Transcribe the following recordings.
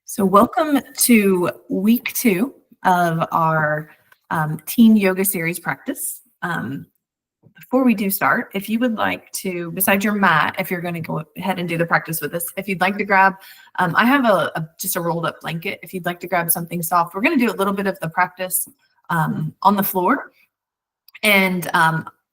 So welcome to week 2 of our teen yoga series practice. Before we do start, if you would like to, besides your mat, if you're going to go ahead and do the practice with us, if you'd like to grab, I have just a rolled up blanket. If you'd like to grab something soft, we're going to do a little bit of the practice on the floor. And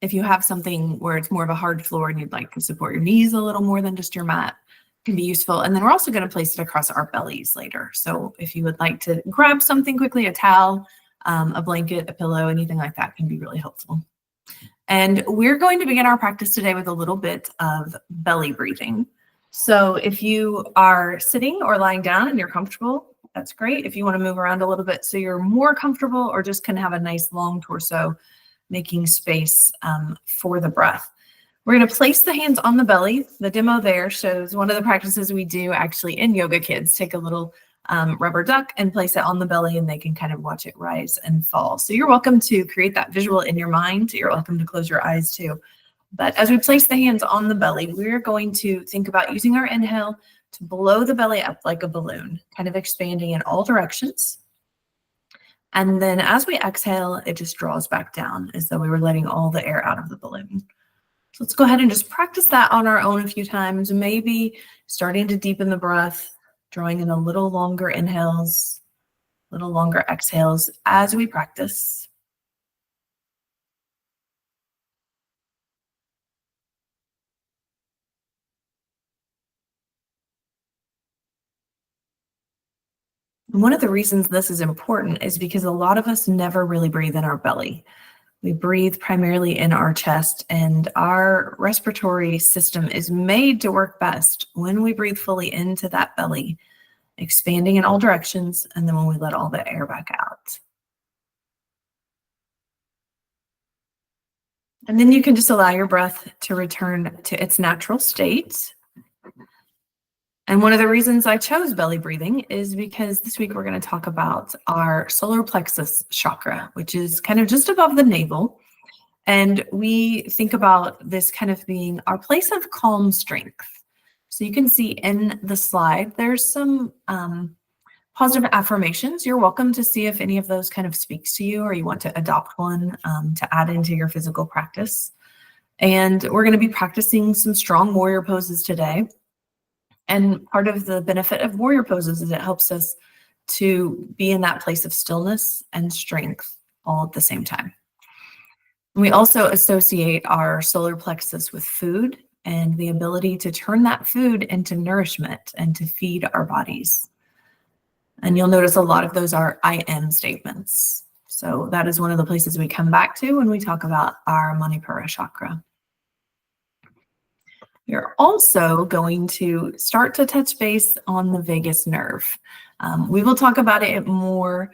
if you have something where it's more of a hard floor and you'd like to support your knees a little more than just your mat, can be useful. And then we're also going to place it across our bellies later. So if you would like to grab something quickly, a towel, a blanket, a pillow, anything like that can be really helpful. And we're going to begin our practice today with a little bit of belly breathing. So if you are sitting or lying down and you're comfortable, that's great. If you want to move around a little bit so you're more comfortable or just can have a nice long torso, making space for the breath. We're going to place the hands on the belly. The demo there shows one of the practices we do actually in Yoga Kids. Take a little rubber duck and place it on the belly, and they can kind of watch it rise and fall. So you're welcome to create that visual in your mind. You're welcome to close your eyes too. But as we place the hands on the belly, we're going to think about using our inhale to blow the belly up like a balloon, kind of expanding in all directions. And then as we exhale, it just draws back down as though we were letting all the air out of the balloon. So let's go ahead and just practice that on our own a few times, maybe starting to deepen the breath, drawing in a little longer inhales, a little longer exhales as we practice. And one of the reasons this is important is because a lot of us never really breathe in our belly. We breathe primarily in our chest, and our respiratory system is made to work best when we breathe fully into that belly, expanding in all directions, and then when we let all the air back out. And then you can just allow your breath to return to its natural state. And one of the reasons I chose belly breathing is because this week we're going to talk about our solar plexus chakra, which is kind of just above the navel. And we think about this kind of being our place of calm strength. So you can see in the slide, there's some positive affirmations. You're welcome to see if any of those kind of speaks to you or you want to adopt one to add into your physical practice. And we're going to be practicing some strong warrior poses today. And part of the benefit of warrior poses is it helps us to be in that place of stillness and strength all at the same time. We also associate our solar plexus with food and the ability to turn that food into nourishment and to feed our bodies. And you'll notice a lot of those are I am statements. So that is one of the places we come back to when we talk about our Manipura chakra. You're also going to start to touch base on the vagus nerve. We will talk about it more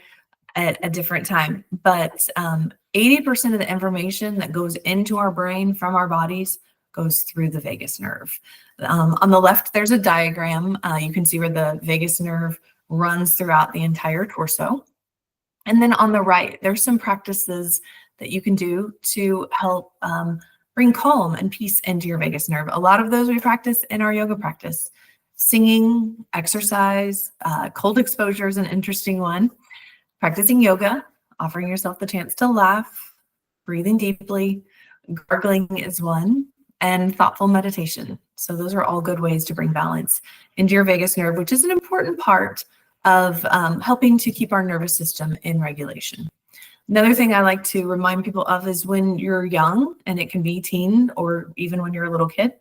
at a different time, but 80% of the information that goes into our brain from our bodies goes through the vagus nerve. On the left, there's a diagram. You can see where the vagus nerve runs throughout the entire torso. And then on the right, there's some practices that you can do to help bring calm and peace into your vagus nerve. A lot of those we practice in our yoga practice. Singing, exercise, cold exposure is an interesting one. Practicing yoga, offering yourself the chance to laugh, breathing deeply, gargling is one, and thoughtful meditation. So those are all good ways to bring balance into your vagus nerve, which is an important part of helping to keep our nervous system in regulation. Another thing I like to remind people of is when you're young, and it can be teen or even when you're a little kid,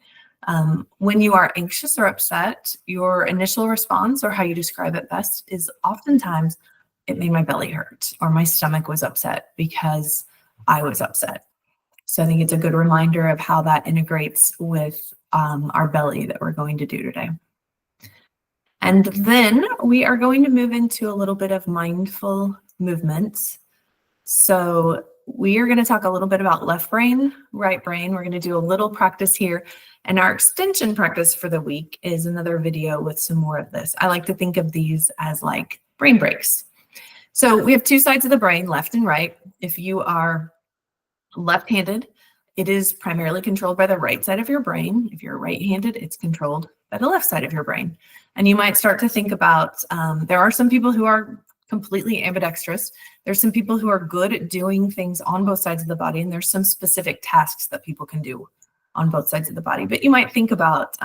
when you are anxious or upset, your initial response or how you describe it best is oftentimes, it made my belly hurt or my stomach was upset because I was upset. So I think it's a good reminder of how that integrates with our belly that we're going to do today. And then we are going to move into a little bit of mindful movements. So we are going to talk a little bit about left brain, right brain. We're going to do a little practice here. And our extension practice for the week is another video with some more of this. I like to think of these as like brain breaks. So we have two sides of the brain, left and right. If you are left-handed, it is primarily controlled by the right side of your brain. If you're right-handed, it's controlled by the left side of your brain. And you might start to think about, there are some people who are completely ambidextrous. There's some people who are good at doing things on both sides of the body, and there's some specific tasks that people can do on both sides of the body. But you might think about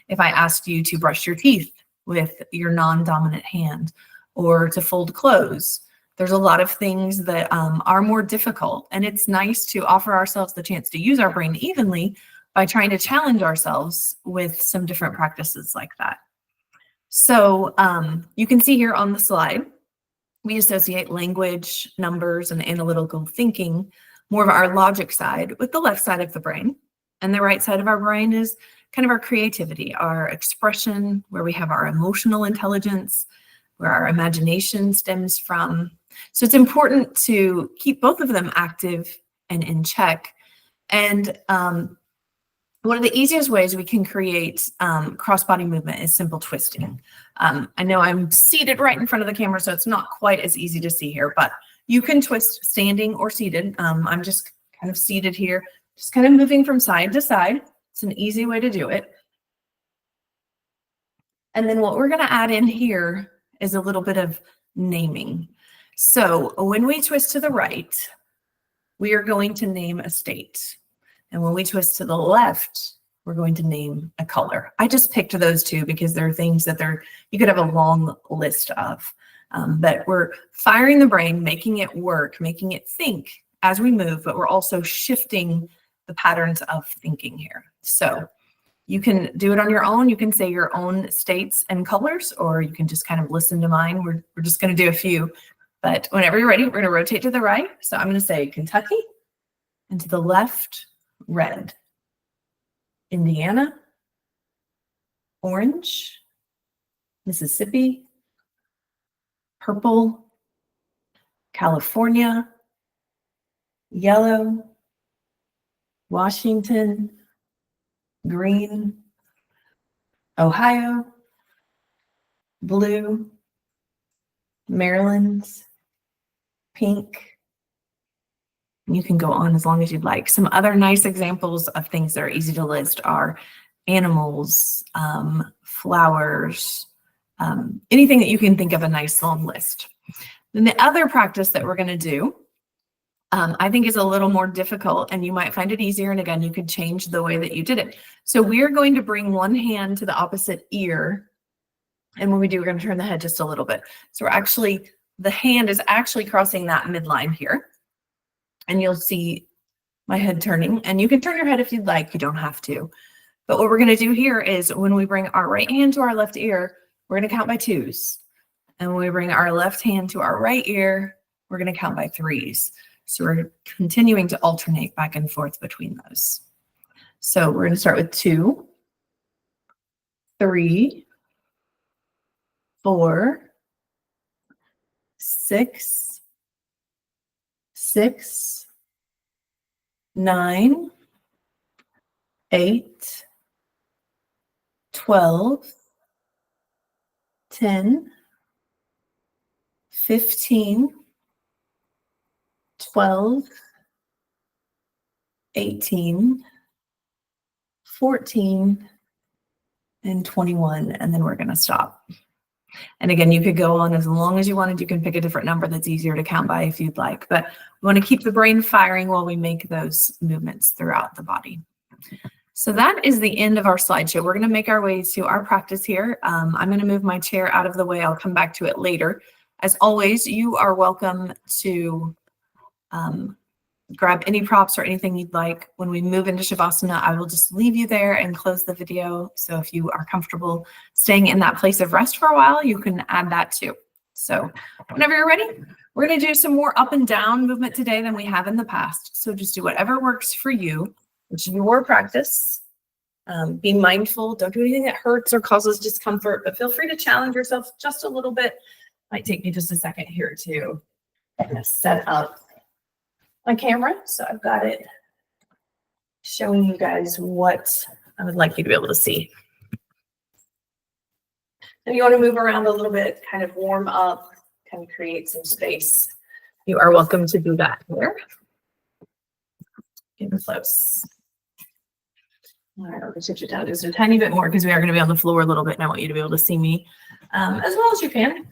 if I asked you to brush your teeth with your non-dominant hand or to fold clothes. There's a lot of things that are more difficult, and it's nice to offer ourselves the chance to use our brain evenly by trying to challenge ourselves with some different practices like that. So you can see here on the slide, we associate language, numbers, and analytical thinking, more of our logic side, with the left side of the brain. And the right side of our brain is kind of our creativity, our expression, where we have our emotional intelligence, where our imagination stems from. So it's important to keep both of them active and in check. And one of the easiest ways we can create cross-body movement is simple twisting. I know I'm seated right in front of the camera, so it's not quite as easy to see here, but you can twist standing or seated. I'm just kind of seated here, just kind of moving from side to side. It's an easy way to do it. And then what we're going to add in here is a little bit of naming. So when we twist to the right, we are going to name a state. And when we twist to the left, we're going to name a color. I just picked those two because they're things that you could have a long list of. But we're firing the brain, making it work, making it think as we move, but we're also shifting the patterns of thinking here. So you can do it on your own. You can say your own states and colors, or you can just kind of listen to mine. We're just going to do a few. But whenever you're ready, we're going to rotate to the right. So I'm going to say Kentucky, and to the left, red. Indiana, orange. Mississippi, purple. California, yellow. Washington, green. Ohio, blue. Maryland, pink. You can go on as long as you'd like. Some other nice examples of things that are easy to list are animals, flowers, anything that you can think of, a nice long list. Then the other practice that we're going to do, I think is a little more difficult, and you might find it easier. And again, you could change the way that you did it. So we're going to bring one hand to the opposite ear. And when we do, we're going to turn the head just a little bit. So the hand is actually crossing that midline here. And you'll see my head turning. And you can turn your head if you'd like. You don't have to. But what we're going to do here is when we bring our right hand to our left ear, we're going to count by twos. And when we bring our left hand to our right ear, we're going to count by threes. So we're continuing to alternate back and forth between those. So we're going to start with 2, 3, 4, 6, 6, 9, 8, 12, 10, 15, 12, 18, 14, and 21, and then we're going to stop. And again, you could go on as long as you wanted. You can pick a different number that's easier to count by if you'd like, but we want to keep the brain firing while we make those movements throughout the body. So that is the end of our slideshow. We're going to make our way to our practice here. I'm going to move my chair out of the way. I'll come back to it later. As always, you are welcome to grab any props or anything you'd like. When we move into Shavasana, I will just leave you there and close the video. So if you are comfortable staying in that place of rest for a while, you can add that too. So whenever you're ready, we're going to do some more up and down movement today than we have in the past. So just do whatever works for you, which is your practice. Be mindful. Don't do anything that hurts or causes discomfort, but feel free to challenge yourself just a little bit. Might take me just a second here to kind of set up my camera. So I've got it showing you guys what I would like you to be able to see. If you want to move around a little bit, kind of warm up, kind of create some space, you are welcome to do that here. Getting close. All right, I'll shift it down just a tiny bit more because we are going to be on the floor a little bit and I want you to be able to see me as well as you can.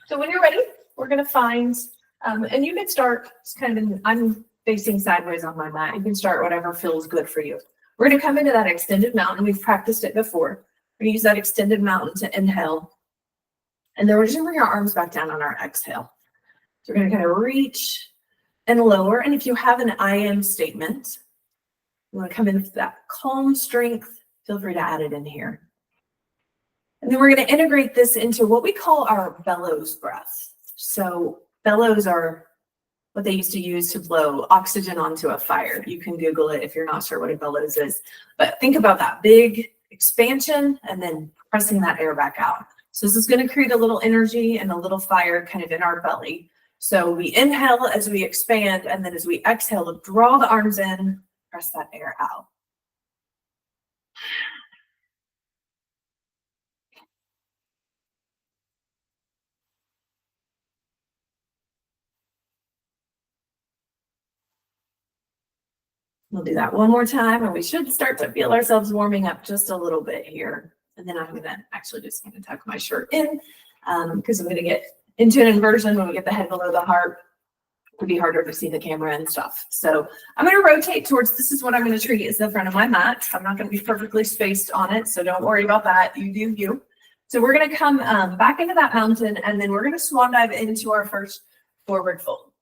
So when you're ready, we're going to find, and you can start kind of, I'm facing sideways on my mat. You can start whatever feels good for you. We're going to come into that extended mountain. We've practiced it before. We're going to use that extended mountain to inhale. And then we're just going to bring our arms back down on our exhale. So we're going to kind of reach and lower. And if you have an I am statement, you want to come in with that calm strength, feel free to add it in here. And then we're going to integrate this into what we call our bellows breath. So bellows are what they used to use to blow oxygen onto a fire. You can Google it if you're not sure what a bellows is. But think about that big expansion and then pressing that air back out. So this is going to create a little energy and a little fire kind of in our belly. So we inhale as we expand, and then as we exhale, draw the arms in, press that air out. We'll do that one more time, and we should start to feel ourselves warming up just a little bit here. And then I'm going to actually just going to tuck my shirt in because I'm going to get into an inversion when we get the head below the heart. It would be harder to see the camera and stuff. So I'm going to rotate towards, this is what I'm going to treat as the front of my mat. I'm not going to be perfectly spaced on it, so don't worry about that. You do you. So we're going to come back into that mountain, and then we're going to swan dive into our first forward fold.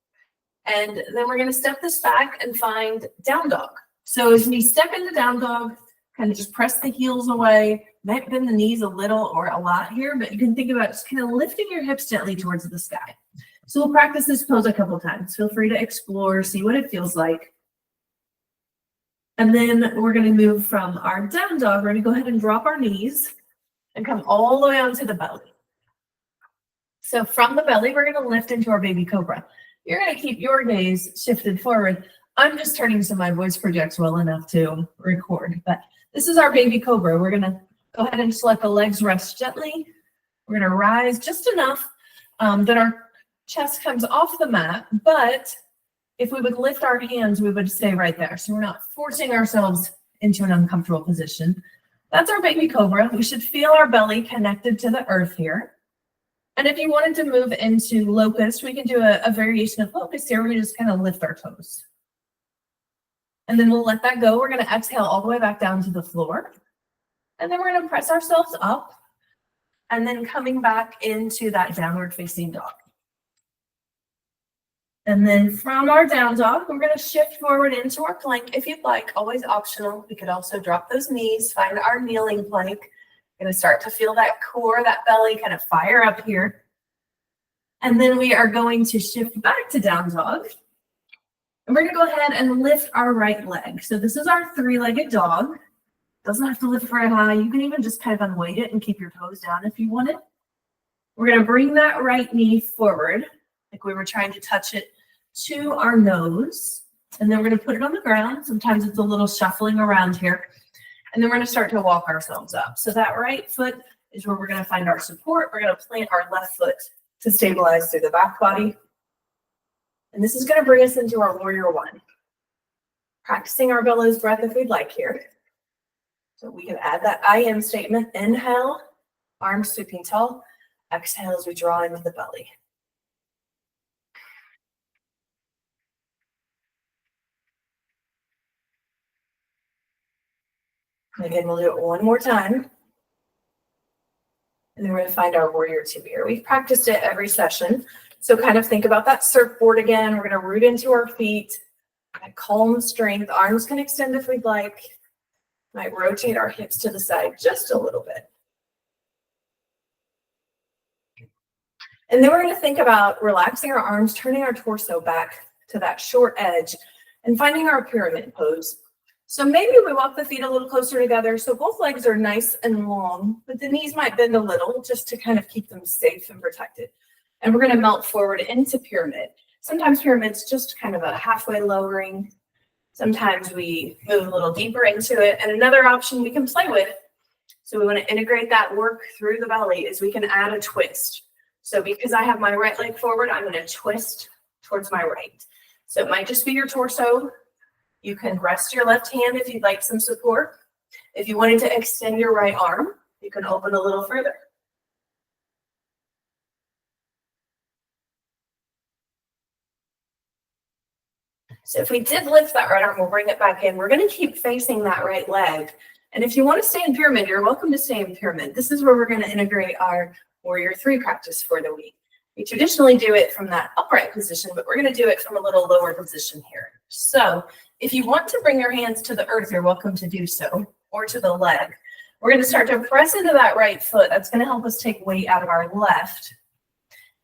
And then we're going to step this back and find down dog. So as we step into down dog, kind of just press the heels away, might bend the knees a little or a lot here, but you can think about just kind of lifting your hips gently towards the sky. So we'll practice this pose a couple times. Feel free to explore, see what it feels like. And then we're going to move from our down dog. We're going to go ahead and drop our knees and come all the way onto the belly. So from the belly, we're going to lift into our baby cobra. You're going to keep your gaze shifted forward. I'm just turning so my voice projects well enough to record. But this is our baby cobra. We're going to go ahead and just let the legs rest gently. We're going to rise just enough that our chest comes off the mat. But if we would lift our hands, we would stay right there. So we're not forcing ourselves into an uncomfortable position. That's our baby cobra. We should feel our belly connected to the earth here. And if you wanted to move into locust, we can do a variation of locust here. We just kind of lift our toes. And then we'll let that go. We're going to exhale all the way back down to the floor. And then we're going to press ourselves up. And then coming back into that downward facing dog. And then from our down dog, we're going to shift forward into our plank. If you'd like, always optional. We could also drop those knees, find our kneeling plank. Going to start to feel that core, that belly kind of fire up here. And then we are going to shift back to down dog. And we're going to go ahead and lift our right leg. So this is our three-legged dog. Doesn't have to lift very high. You can even just kind of unweight it and keep your toes down if you want it. We're going to bring that right knee forward, like we were trying to touch it to our nose. And then we're going to put it on the ground. Sometimes it's a little shuffling around here. And then we're going to start to walk ourselves up. So that right foot is where we're going to find our support. We're going to plant our left foot to stabilize through the back body. And this is going to bring us into our warrior one. Practicing our bellows breath if we'd like here. So we can add that I am statement. Inhale, arms sweeping tall. Exhale as we draw in with the belly. Again, we'll do it one more time. And then we're going to find our warrior two here. We've practiced it every session. So kind of think about that surfboard again. We're going to root into our feet. That calm strength. Arms can extend if we'd like. Might rotate our hips to the side just a little bit. And then we're going to think about relaxing our arms, turning our torso back to that short edge, and finding our pyramid pose. So maybe we walk the feet a little closer together so both legs are nice and long, but the knees might bend a little just to kind of keep them safe and protected. And we're going to melt forward into pyramid. Sometimes pyramid's just kind of a halfway lowering. Sometimes we move a little deeper into it. And another option we can play with, so we want to integrate that work through the belly, is we can add a twist. So because I have my right leg forward, I'm going to twist towards my right. So it might just be your torso You can rest your left hand if you'd like some support. If you wanted to extend your right arm, you can open a little further. So if we did lift that right arm, we'll bring it back in. We're going to keep facing that right leg. And if you want to stay in pyramid, you're welcome to stay in pyramid. This is where we're going to integrate our Warrior 3 practice for the week. We traditionally do it from that upright position, but we're going to do it from a little lower position here. So if you want to bring your hands to the earth, you're welcome to do so, or to the leg. We're going to start to press into that right foot. That's going to help us take weight out of our left.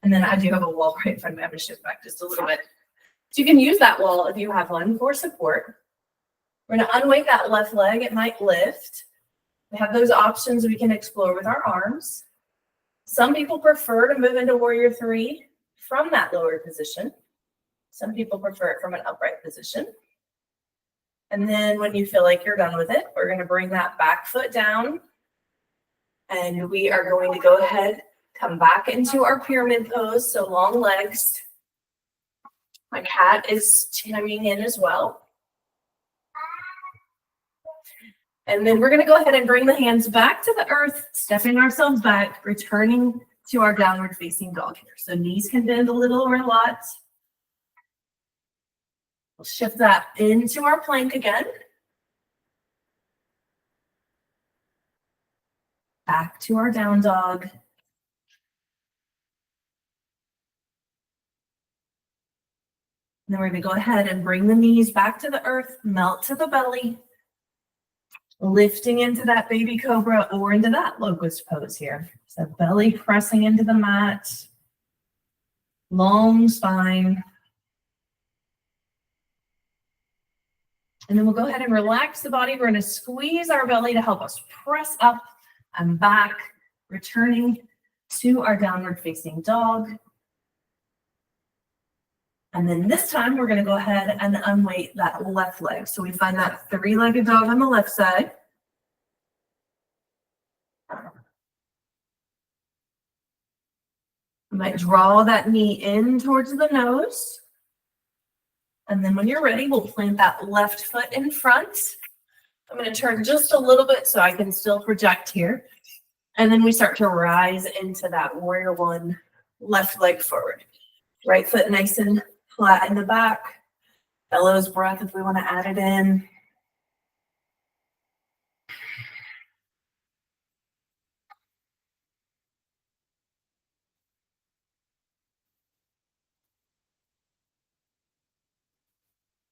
And then I do have a wall right in front of me. I'm going to shift back just a little bit. So you can use that wall if you have one for support. We're going to unweight that left leg. It might lift. We have those options we can explore with our arms. Some people prefer to move into Warrior 3 from that lower position. Some people prefer it from an upright position. And then when you feel like you're done with it, we're going to bring that back foot down. And we are going to go ahead, come back into our pyramid pose, so long legs. My cat is chiming in as well. And then we're going to go ahead and bring the hands back to the earth, stepping ourselves back, returning to our downward facing dog here. So knees can bend a little or a lot. We'll shift that into our plank again. Back to our down dog. And then we're going to go ahead and bring the knees back to the earth, melt to the belly, lifting into that baby cobra or into that locust pose here. So belly pressing into the mat, long spine. And then we'll go ahead and relax the body. We're going to squeeze our belly to help us press up and back, returning to our downward facing dog. And then this time we're going to go ahead and unweight that left leg. So we find that three-legged dog on the left side. You might draw that knee in towards the nose. And then when you're ready, we'll plant that left foot in front. I'm going to turn just a little bit so I can still project here. And then we start to rise into that Warrior 1 left leg forward. Right foot nice and flat in the back. Bellows breath if we want to add it in.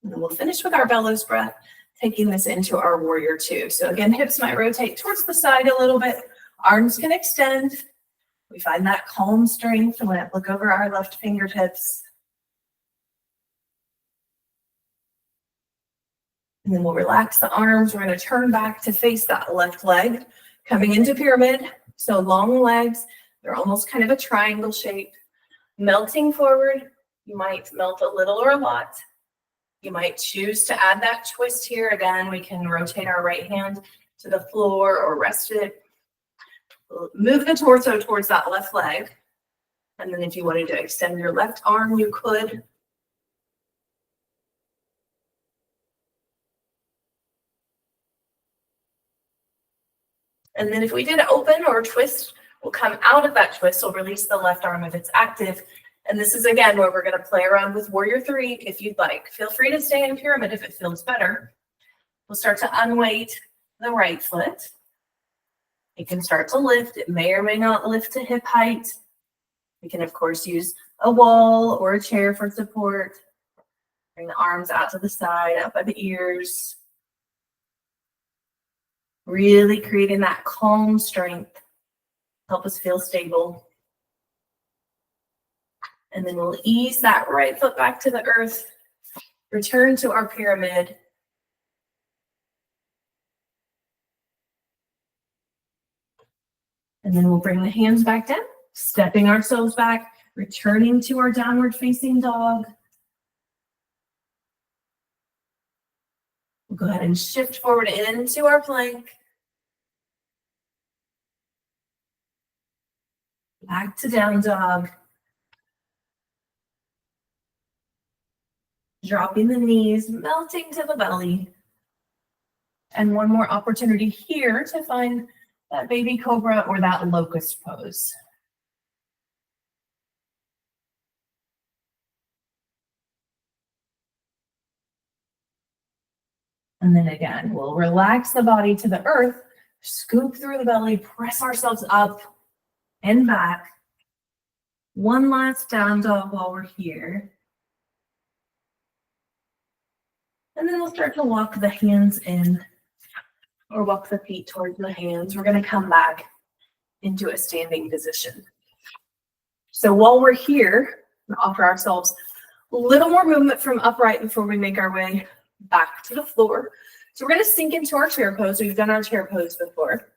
And then we'll finish with our bellows breath, taking this into our Warrior 2. So again, hips might rotate towards the side a little bit. Arms can extend. We find that calm strength when we look over our left fingertips. And then we'll relax the arms. We're going to turn back to face that left leg, coming into pyramid. So long legs, they're almost kind of a triangle shape. Melting forward, you might melt a little or a lot. You might choose to add that twist here. Again, we can rotate our right hand to the floor or rest it. Move the torso towards that left leg. And then if you wanted to extend your left arm, you could. And then if we did open or twist, we'll come out of that twist. We'll release the left arm if it's active. And this is, again, where we're going to play around with Warrior 3 if you'd like. Feel free to stay in pyramid if it feels better. We'll start to unweight the right foot. It can start to lift. It may or may not lift to hip height. We can, of course, use a wall or a chair for support. Bring the arms out to the side, out by the ears. Really creating that calm strength. Help us feel stable. And then we'll ease that right foot back to the earth. Return to our pyramid. And then we'll bring the hands back down, stepping ourselves back, returning to our downward facing dog. We'll go ahead and shift forward into our plank. Back to down dog. Dropping the knees, melting to the belly. And one more opportunity here to find that baby cobra or that locust pose. And then again, we'll relax the body to the earth, scoop through the belly, press ourselves up and back. One last down dog while we're here. And then we'll start to walk the hands in or walk the feet towards the hands. We're going to come back into a standing position. So while we're here, we'll offer ourselves a little more movement from upright before we make our way back to the floor. So we're going to sink into our chair pose. We've done our chair pose before.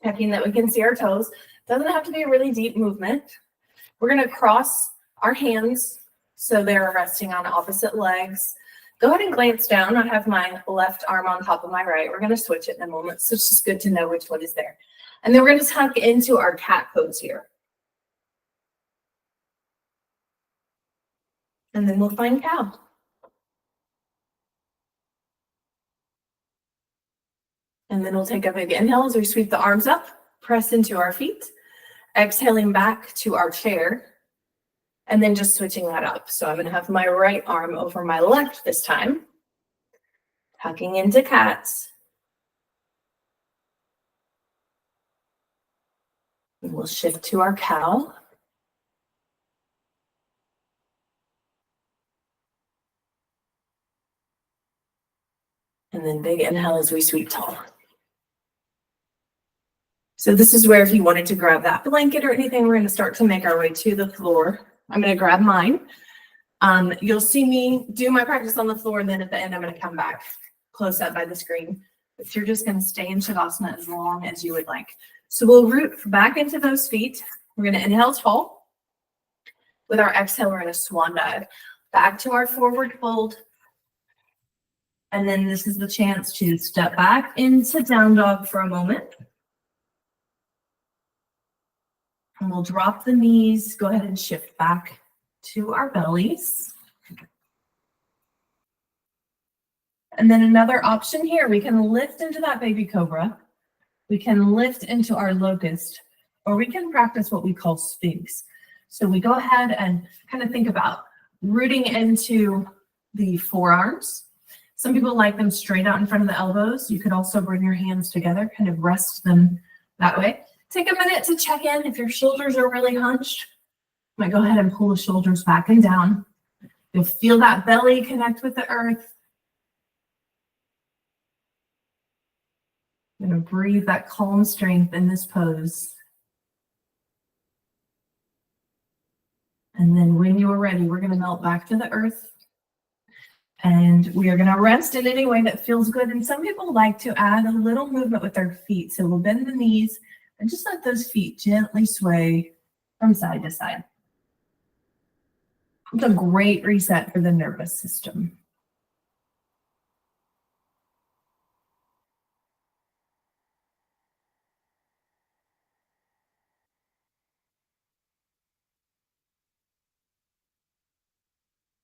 Checking that we can see our toes. Doesn't have to be a really deep movement. We're going to cross our hands so they're resting on opposite legs. Go ahead and glance down. I have my left arm on top of my right. We're going to switch it in a moment, so it's just good to know which one is there. And then we're going to tuck into our cat pose here. And then we'll find cow. And then we'll take a big inhale as we sweep the arms up, press into our feet, exhaling back to our chair, and then just switching that up. So I'm going to have my right arm over my left this time, tucking into cats. And we'll shift to our cow. And then big inhale as we sweep tall. So this is where if you wanted to grab that blanket or anything, we're going to start to make our way to the floor. I'm going to grab mine. You'll see me do my practice on the floor, and then at the end, I'm going to come back close up by the screen. But you're just going to stay in Shavasana as long as you would like. So we'll root back into those feet. We're going to inhale tall. With our exhale, we're going to swan dive back to our forward fold. And then this is the chance to step back into down dog for a moment. And we'll drop the knees, go ahead and shift back to our bellies. And then another option here, we can lift into that baby cobra. We can lift into our locust, or we can practice what we call sphinx. So we go ahead and kind of think about rooting into the forearms. Some people like them straight out in front of the elbows. You could also bring your hands together, kind of rest them that way. Take a minute to check in. If your shoulders are really hunched, you might go ahead and pull the shoulders back and down. You'll feel that belly connect with the earth. You're going to breathe that calm strength in this pose. And then when you are ready, we're going to melt back to the earth. And we are going to rest in any way that feels good. And some people like to add a little movement with their feet. So we'll bend the knees and just let those feet gently sway from side to side. It's a great reset for the nervous system.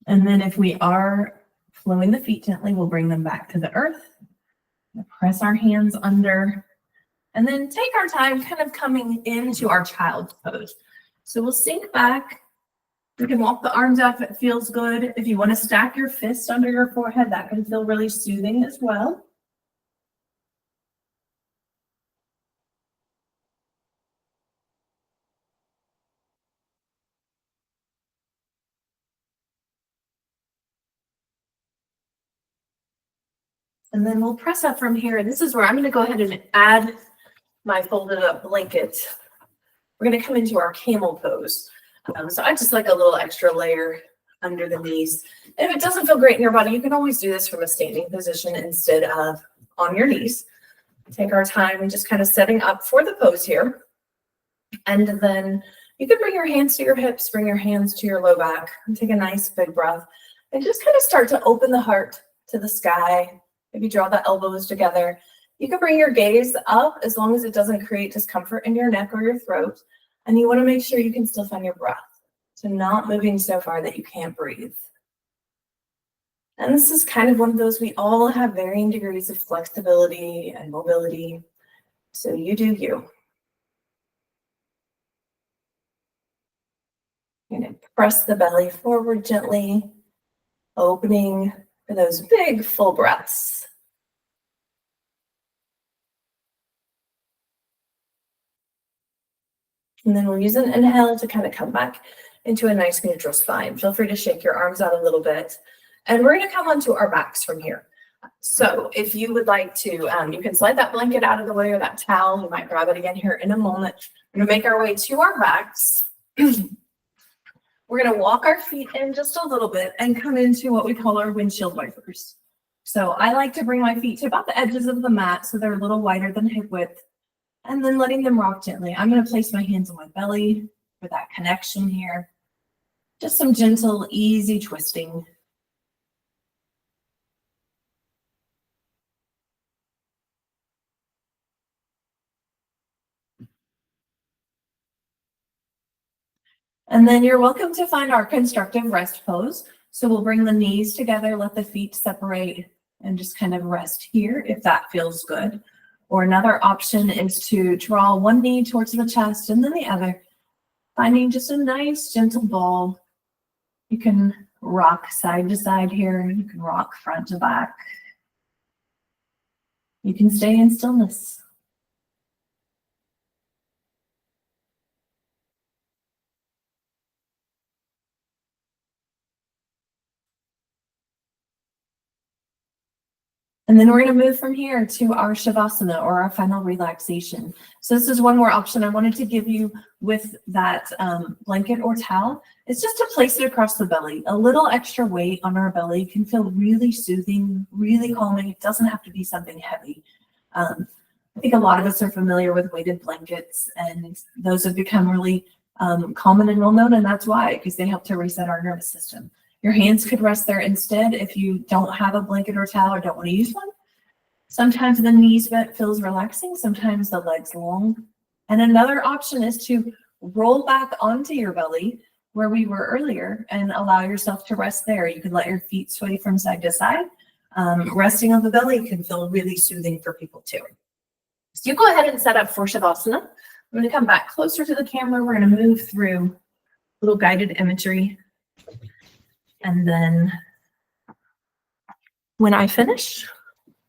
And then if we are flowing the feet gently, we'll bring them back to the earth. Press our hands under. And then take our time kind of coming into our child's pose. So we'll sink back. You can walk the arms out if it feels good. If you want to stack your fists under your forehead, that can feel really soothing as well. And then we'll press up from here. And this is where I'm going to go ahead and add my folded up blanket. We're going to come into our camel pose. So I just like a little extra layer under the knees. And if it doesn't feel great in your body, you can always do this from a standing position instead of on your knees. Take our time and just kind of setting up for the pose here. And then you can bring your hands to your hips, bring your hands to your low back, and take a nice big breath. And just kind of start to open the heart to the sky. Maybe draw the elbows together. You can bring your gaze up as long as it doesn't create discomfort in your neck or your throat. And you want to make sure you can still find your breath. So not moving so far that you can't breathe. And this is kind of one of those, we all have varying degrees of flexibility and mobility. So you do you. You're going to press the belly forward gently, opening for those big full breaths. And then we'll use an inhale to kind of come back into a nice neutral spine. Feel free to shake your arms out a little bit. And we're going to come onto our backs from here. So if you would like to, you can slide that blanket out of the way or that towel. You might grab it again here in a moment. We're going to make our way to our backs. We're going to walk our feet in just a little bit and come into what we call our windshield wipers. So I like to bring my feet to about the edges of the mat so they're a little wider than hip width, and then letting them rock gently. I'm going to place my hands on my belly for that connection here. Just some gentle, easy twisting. And then you're welcome to find our constructive rest pose. So we'll bring the knees together, let the feet separate, and just kind of rest here if that feels good. Or another option is to draw one knee towards the chest and then the other, finding just a nice gentle ball. You can rock side to side here. You can rock front to back. You can stay in stillness. And then we're going to move from here to our Shavasana, or our final relaxation. So this is one more option I wanted to give you with that blanket or towel. It's just to place it across the belly. A little extra weight on our belly can feel really soothing, really calming. It doesn't have to be something heavy. I think a lot of us are familiar with weighted blankets, and those have become really common and well known, and that's why, because they help to reset our nervous system. Your hands could rest there instead if you don't have a blanket or towel or don't want to use one. Sometimes the knees bent feels relaxing, sometimes the legs long. And another option is to roll back onto your belly where we were earlier and allow yourself to rest there. You can let your feet sway from side to side. Resting on the belly can feel really soothing for people too. So you go ahead and set up for Shavasana. I'm going to come back closer to the camera. We're going to move through a little guided imagery. And then when I finish,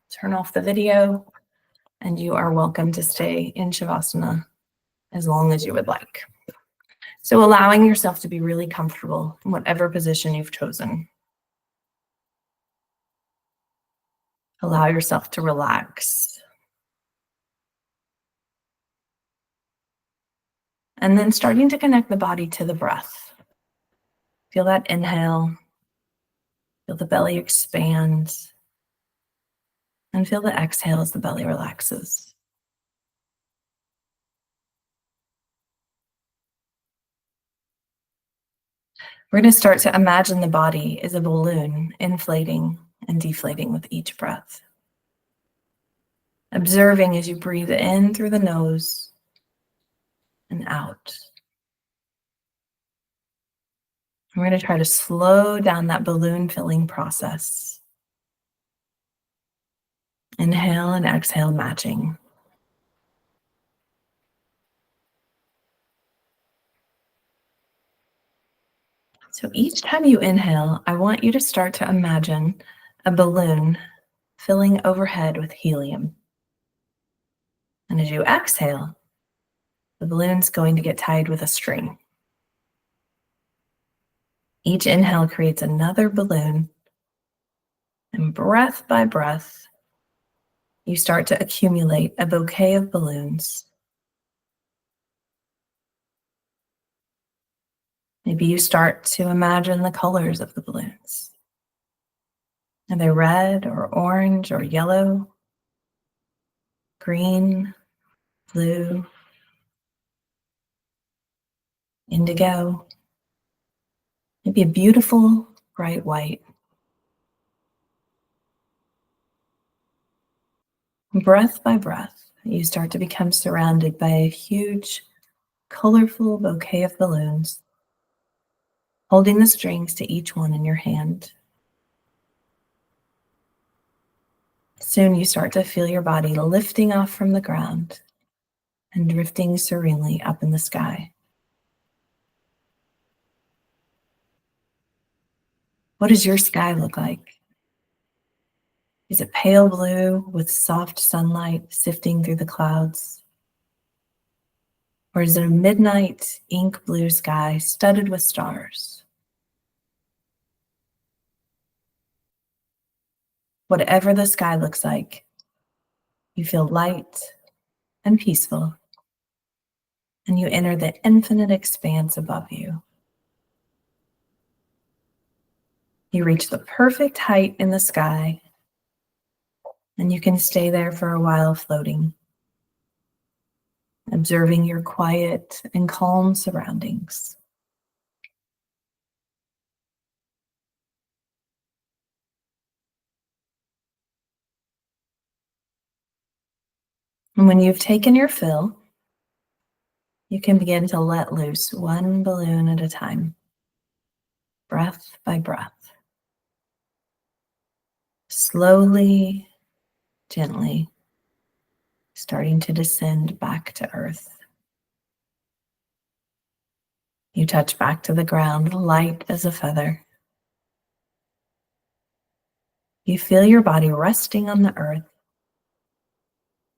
turn off the video, and you are welcome to stay in Shavasana as long as you would like. So allowing yourself to be really comfortable in whatever position you've chosen. Allow yourself to relax. And then starting to connect the body to the breath. Feel that inhale. Feel the belly expand. And feel the exhale as the belly relaxes. We're going to start to imagine the body as a balloon, inflating and deflating with each breath. Observing as you breathe in through the nose and out. We're going to try to slow down that balloon filling process. Inhale and exhale matching. So each time you inhale, I want you to start to imagine a balloon filling overhead with helium. And as you exhale, the balloon's going to get tied with a string. Each inhale creates another balloon, and breath by breath, you start to accumulate a bouquet of balloons. Maybe you start to imagine the colors of the balloons. Are they red or orange or yellow, green, blue, indigo? Maybe a beautiful bright white. Breath by breath, you start to become surrounded by a huge, colorful bouquet of balloons, holding the strings to each one in your hand. Soon you start to feel your body lifting off from the ground and drifting serenely up in the sky. What does your sky look like? Is it pale blue with soft sunlight sifting through the clouds? Or is it a midnight ink blue sky studded with stars? Whatever the sky looks like, you feel light and peaceful, and you enter the infinite expanse above you. You reach the perfect height in the sky, and you can stay there for a while floating, observing your quiet and calm surroundings. And when you've taken your fill, you can begin to let loose one balloon at a time, breath by breath. Slowly, gently, starting to descend back to earth. You touch back to the ground, light as a feather. You feel your body resting on the earth,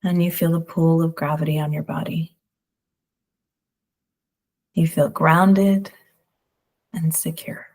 and you feel the pull of gravity on your body. You feel grounded and secure.